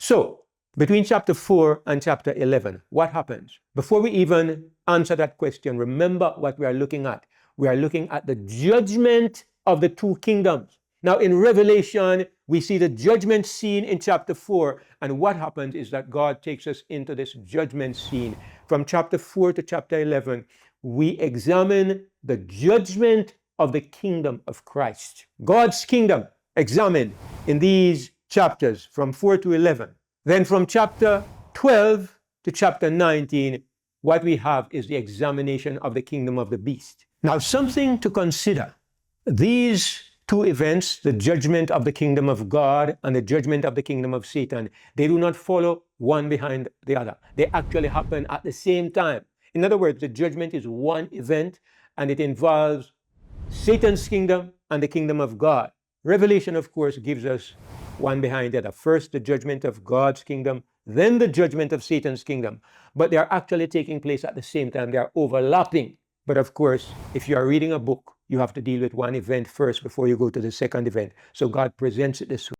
So, between chapter 4 and chapter 11, what happens? Before we even answer that question, remember what we are looking at. We are looking at the judgment of the two kingdoms. Now, in Revelation, we see the judgment scene in chapter 4. And what happens is that God takes us into this judgment scene. From chapter 4 to chapter 11, we examine the judgment of the kingdom of Christ. God's kingdom examined in these chapters from 4 to 11. Then from chapter 12 to chapter 19, what we have is the examination of the kingdom of the beast. Now, something to consider. These two events, the judgment of the kingdom of God and the judgment of the kingdom of Satan, they do not follow one behind the other. They actually happen at the same time. In other words, the judgment is one event and it involves Satan's kingdom and the kingdom of God. Revelation, of course, gives us one behind the other. First, the judgment of God's kingdom, then the judgment of Satan's kingdom. But they are actually taking place at the same time. They are overlapping. But of course, if you are reading a book, you have to deal with one event first before you go to the second event. So God presents it this way.